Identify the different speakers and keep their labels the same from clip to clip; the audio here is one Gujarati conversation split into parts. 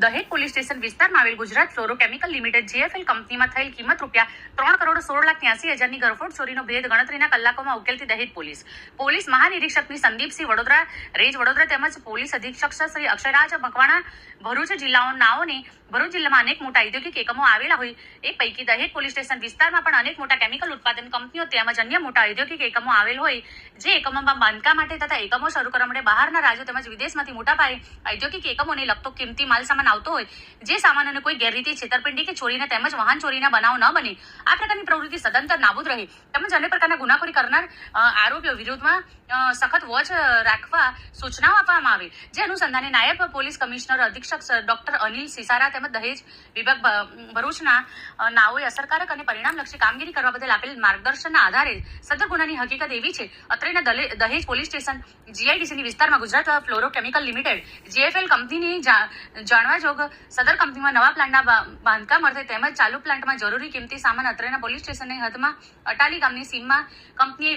Speaker 1: દહેજ પોલીસ સ્ટેશન વિસ્તારમાં આવેલ ગુજરાત ફ્લોરોકેમિકલ લિમિટેડ જીએફએલ કંપનીમાં થયેલ કિંમત રૂપિયા 3,16,83,000ની ઘરફોડ ચોરીનો ભેદ ગણતરીના કલાકોમાં ઉકેલતી દહેજ પોલીસ મહાનિરીક્ષકની સંદીપસિંહ વડોદરા રેન્જ વડોદરા તેમજ પોલીસ અધિક્ષક શ્રી અક્ષયરાજ મકવાણા ભરૂચ જિલ્લાઓનાઓને ભરૂચ જિલ્લામાં અનેક મોટા ઔદ્યોગિક એકમો આવેલા હોય એ પૈકી દહેજ પોલીસ સ્ટેશન વિસ્તારમાં પણ અનેક મોટા કેમિકલ ઉત્પાદન કંપનીઓ તેમજ અન્ય મોટા ઔદ્યોગિક એકમો આવેલ હોય જે એકમોમાં બાંધકામ માટે તથા એકમો શરૂ કરવા માટે બહારના રાજ્યો તેમજ વિદેશમાંથી મોટા પાયે ઔદ્યોગિક એકમોને લગતો કિંમતી માલ સામાન આવતો હોય જે સામાનોને કોઈ ગેરરીતિ છેતરપિંડી કે ચોરીના તેમજ વાહન ચોરીના બનાવ ન બને આ પ્રકારની પ્રવૃત્તિ સદંતર નાબૂદ રહે તેમજ અનેક પ્રકારના ગુનાખોરી કરનાર આરોપીઓ વિરુદ્ધમાં સખત વોચ રાખવા સૂચનાઓ આપવામાં આવે જે અનુસંધાને નાયબ પોલીસ કમિશનર અધિક્ષક ડોક્ટર અનિલ સિસારા તેમજ દહેજ વિભાગ ભરૂચના નાઓએ અસરકારક અને પરિણામલક્ષી કામગીરી કરવા બદલ આપેલ માર્ગદર્શનના આધારે સદર ગુનાની હકીકત એવી છે અત્રેના દહેજ પોલીસ સ્ટેશન જીઆઈડીસીની વિસ્તારમાં ગુજરાત ફ્લોરોકેમિકલ લિમિટેડ જીએફએલ કંપનીની જાણવા જોગ સદર કંપનીમાં નવા પ્લાન્ટના બાંધકામ અર્થે તેમજ ચાલુ પ્લાન્ટમાં જરૂરી કિંમતી સામાન અત્રેના પોલીસ સ્ટેશનની હદમાં અટાલી ગામની સીમમાં કંપનીએ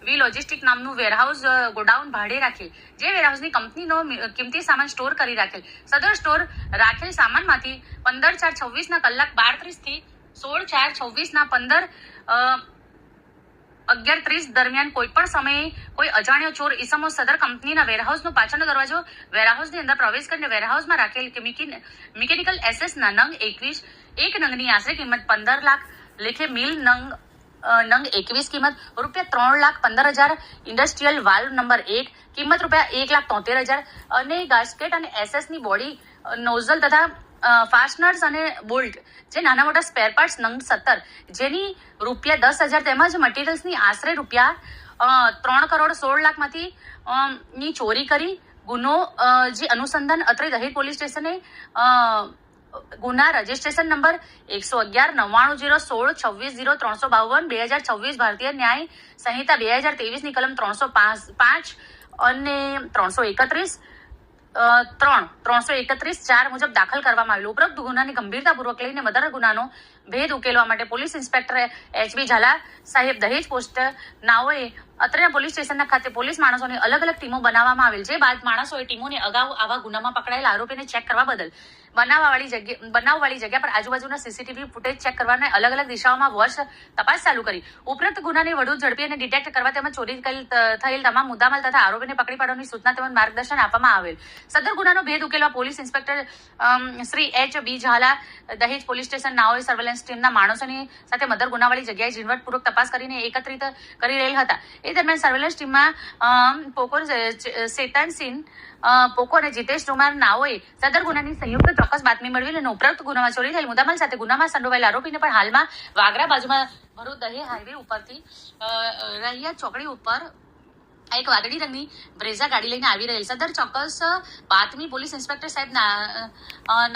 Speaker 1: વી લોજિસ્ટિક નામનું વેરહાઉસ ગોડાઉન ભાડે રાખેલ જે વેરહાઉસની કંપનીનો કિંમતી સામાન સ્ટોર કરી રાખેલ સદર સ્ટોર રાખેલ સામાનમાંથી 15/4/26 કલાક 12:30 થી 16/4/26 11:30 દરમિયાન કોઈ પણ સમયે કોઈ અજાણ્યો ચોર ઈસમો સદર કંપનીના વેરહાઉસનો પાછળનો દરવાજો વેરહાઉસની અંદર પ્રવેશ કરીને વેરહાઉસમાં રાખેલ મિકેનિકલ એસેસના નંગ 21 એક નંગની આશરે કિંમત 15 લાખ લેખે મિલ નંગ 21 કિંમત રૂપિયા 3,15,000 ઇન્ડસ્ટ્રીયલ વાલ્વ નંબર 1 કિંમત રૂપિયા 1,73,000 અને ગાસ્કેટ અને એસએસની બોડી નોઝલ તથા ફાસ્ટનર્સ અને બોલ્ટ જે નાના મોટા સ્પેર પાર્ટ્સ નંગ 17 જેની રૂપિયા 10,000 તેમજ મટીરિયલ્સની આશરે રૂપિયા 3,16,00,000માંથી ની ચોરી કરી ગુનો જે અનુસંધાન અત્રે દહેજ પોલીસ સ્ટેશને ગુના રજીસ્ટ્રેશન નંબર 111-99-016-26-0-352 2026 ભારતીય ન્યાય સંહિતા 2023ની કલમ 305 અને 331 મુજબ દાખલ કરવામાં આવેલું ઉપરોક્ત ગુનાની ગંભીરતાપૂર્વક લઈને મર્ડર ગુનાનો ભેદ ઉકેલવા માટે પોલીસ ઇન્સ્પેક્ટર એચબી ઝાલા સાહેબ દહેજ પોસ્ટ નાઓએ અત્રેના પોલીસ સ્ટેશનના ખાતે પોલીસ માણસોની અલગ અલગ ટીમો બનાવવામાં આવેલ જે બાદ માણસોએ ટીમોને અગાઉ આવા ગુનામાં પકડાયેલા આરોપીને ચેક કરવા બદલ બનાવવાળી જગ્યા પર આજુબાજુના સીસીટીવી ફૂટેજ ચેક કરવાના અલગ અલગ દિશાઓમાં વોચ તપાસ ચાલુ કરી ઉપરોક્ત ગુનાને વધુ ઝડપી અને ડિટેક્ટ કરવા તેમજ ચોરી થયેલ તમામ મુદ્દામાલ તથા આરોપીને પકડી પાડવાની સૂચના તેમજ માર્ગદર્શન આપવામાં આવેલ સદર ગુનાનો ભેદ ઉકેલવા police inspector Shri H B Jhala Dahej police station નાઓએ surveillance ટીમના માણસોની સાથે મર્ડર ગુનાવાળી જગ્યાએ ઝીણવટપૂર્વક તપાસ કરીને એકત્રિત કરી રહેલ હતા એ દરમિયાન સર્વેલન્સ ટીમમાં પોકો શેતાનસિંહ પોકો અને જીતેશ કુમાર નાઓએ સદર ગુનાની સંયુક્ત ચોક્કસ બાતમી મેળવી અને ઉપરોક્ત ગુનામાં ચોરી થયેલ મુદ્દામાલ સાથે ગુનામાં સંડોવાયેલ આરોપીને પણ હાલમાં વાગરા બાજુમાં ભરૂચ દહેજ હાઈવે ઉપરથી રહિયા ચોકડી ઉપર એક વાદળી રંગની બ્રેઝા ગાડી લઈને આવી રહેલ સદર ચોક્કસ બાતમી પોલીસ ઇન્સ્પેક્ટર સાહેબ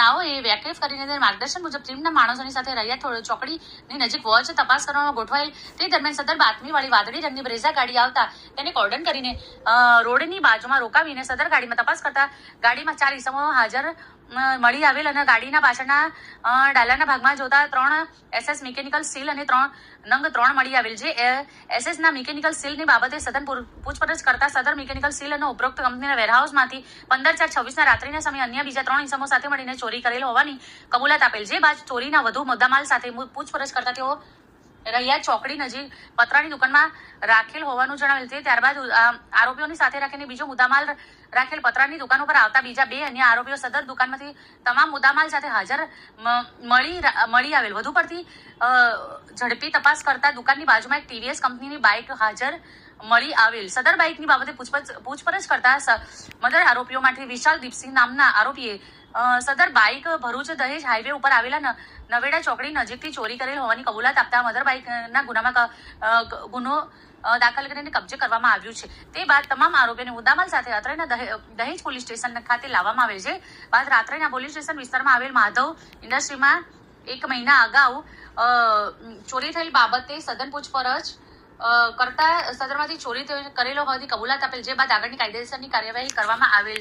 Speaker 1: નાઓએ વ્યાખ્યાત કરીને માર્ગદર્શન મુજબ ટીમના માણસોની સાથે રહ્યા ચોકડીની નજીક વોચ તપાસ કરવામાં ગોઠવાયેલ તે દરમિયાન સદર બાતમીવાળી વાદળી રંગની બ્રેઝા ગાડી આવતા તેને કોર્ડન કરીને રોડની બાજુમાં રોકાવીને સદર ગાડીમાં તપાસ કરતા ગાડીમાં 4 ઈસમો હાજર મળી આવેલ અને ગાડીના પાછળના ડાલાના ભાગમાં જોતા 3 એસએસ મિકેનિકલ સીલ અને 3 મળી આવેલ જે એસએસના મિકેનિકલ સીલની બાબતે સઘન પૂછપરછ કરતા સદર મિકેનિકલ સીલ અને ઉપરોક્ત કંપનીના વેરહાઉસમાંથી 15/4/26 રાત્રિના સમયે અન્ય બીજા 3 ઈસમો સાથે મળીને ચોરી કરેલ હોવાની કબૂલાત આપેલ જે બાદ ચોરીના વધુ મુદ્દામાલ સાથે પૂછપરછ કરતા તેઓ રહ્યા ચોકડી નજીક પતરાની દુકાનમાં રાખેલ હોવાનું જણાવેલ છે ત્યારબાદ આરોપીઓની સાથે રાખીને બીજો મુદ્દામાલ રાખેલ પતરાની દુકાન ઉપર આવતા બીજા 2 અન્ય આરોપીઓ સદર દુકાનમાંથી તમામ મુદ્દામાલ સાથે હાજર મળી આવેલ વધુ પડતી ઝડપી તપાસ કરતા દુકાનની બાજુમાં એક ટીવીએસ કંપનીની બાઇક હાજર મળી આવેલ સદર બાઇકની બાબતે પૂછપરછ કરતા મર્ડર આરોપીઓ માટે વિશાલ દીપસિંહ નામના આરોપીએ સદર બાઇક ભરૂચ દહેજ હાઈવે ઉપર આવેલા નવેડા ચોકડી નજીકથી ચોરી કરેલ હોવાની કબૂલાત આપતા મર્ડર બાઇકના ગુનામાં ગુનો દાખલ કરીને કબજે કરવામાં આવ્યું છે તે બાદ તમામ આરોપીઓને મુદ્દામાલ સાથે અત્રેના દહેજ પોલીસ સ્ટેશન ખાતે લાવવામાં આવેલ છે બાદ રાત્રેના પોલીસ સ્ટેશન વિસ્તારમાં આવેલ માધવ ઇન્ડસ્ટ્રીમાં 1 મહિના અગાઉ ચોરી થયેલ બાબતે સઘન પૂછપરછ કરતા સદરમાંથી ચોરી કરેલો હોવાની કબૂલાત આપેલ જે બાદ આગળની કાયદેસરની કાર્યવાહી કરવામાં આવેલ